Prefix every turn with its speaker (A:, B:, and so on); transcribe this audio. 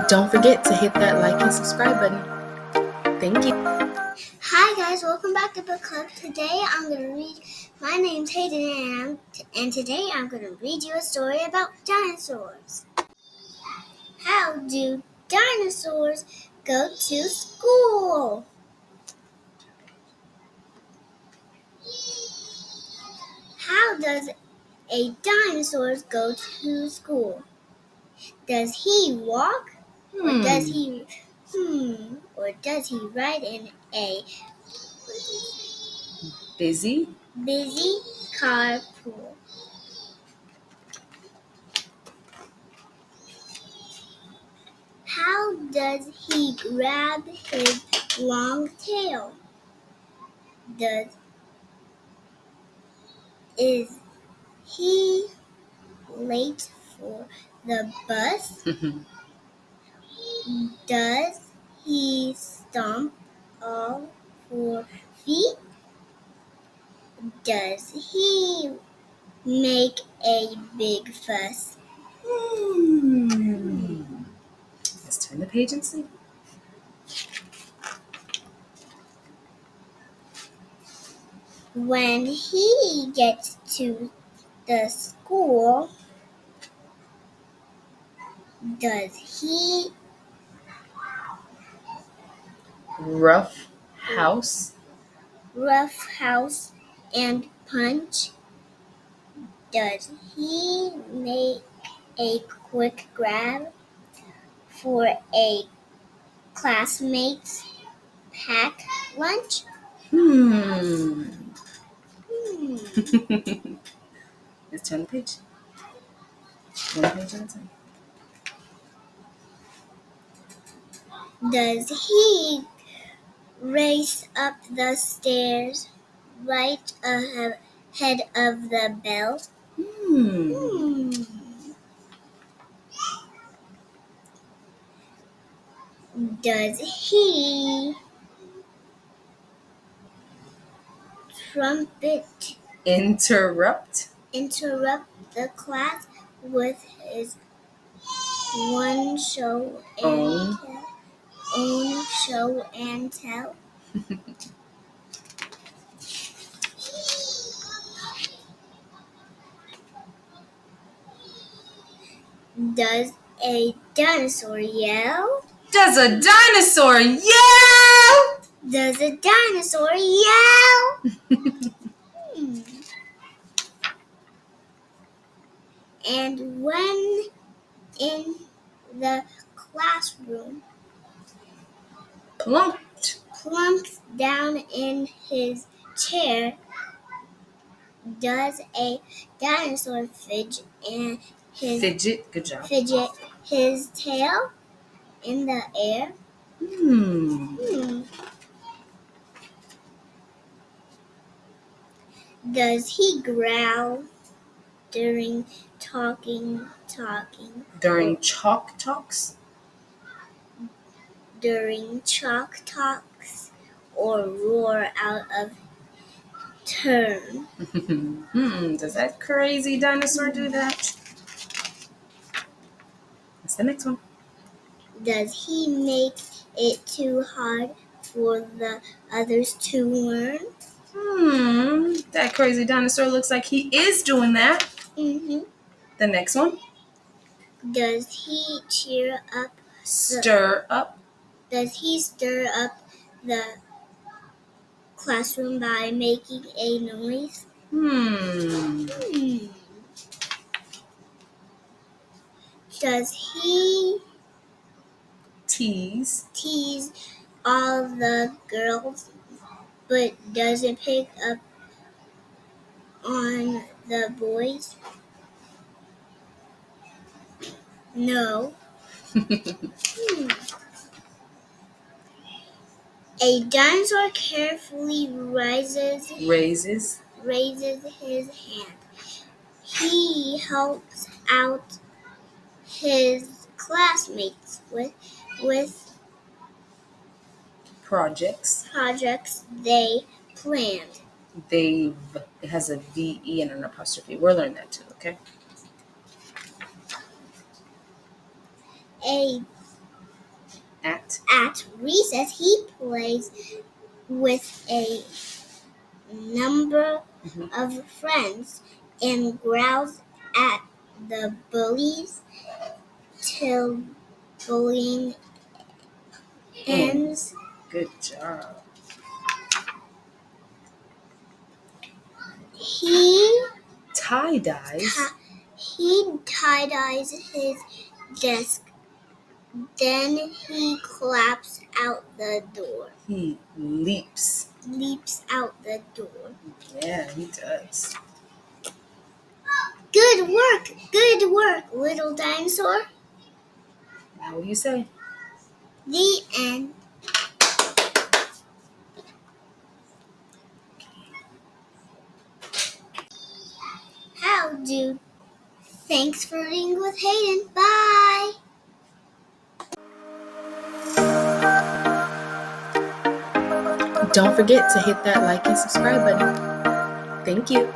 A: Don't forget to hit that like and subscribe button. Thank you.
B: Hi guys, welcome back to Book Club. Today I'm going to read, my name's Hayden and today I'm going to read you a story about dinosaurs. How do dinosaurs go to school? How does a dinosaur go to school? Does he walk? Or does he ride in a
A: Busy
B: carpool? How does he grab his long tail? Is he late for the bus? Does he stomp all 4 feet? Does he make a big fuss?
A: Let's turn the page and see.
B: When he gets to the school, does he
A: Rough house
B: and punch? Does he make a quick grab for a classmate's pack lunch?
A: Let's turn the page. One page at a time.
B: Does he race up the stairs right ahead of the bell? Does he
A: Interrupt
B: the class with his own show and tell? Does a dinosaur yell?
A: Does a dinosaur yell?
B: Does a dinosaur yell? And when in the classroom, plunks down in his chair, does a dinosaur fidget his tail in the air? Does he growl during talking?
A: During chalk talks?
B: During chalk talks, or roar out of turn?
A: Does that crazy dinosaur do that? What's the next one?
B: Does he make it too hard for the others to learn?
A: That crazy dinosaur looks like he is doing that. The next one.
B: Does he
A: stir up?
B: Does he stir up the classroom by making a noise? Does he tease all the girls but doesn't pick up on the boys? No. A dinosaur carefully raises his hand. He helps out his classmates with
A: projects
B: they planned.
A: It has a V-E and an apostrophe. We'll learn that too, okay?
B: A At recess, he plays with a number of friends and growls at the bullies till bullying ends.
A: Good job.
B: He
A: Tie-dyes.
B: He tie-dyes his desk. Then he claps out the door.
A: He leaps
B: out the door.
A: Yeah, he does.
B: Good work, little dinosaur.
A: Now what do you say?
B: The end. How do? Thanks for reading with Hayden. Bye.
A: Don't forget to hit that like and subscribe button. Thank you.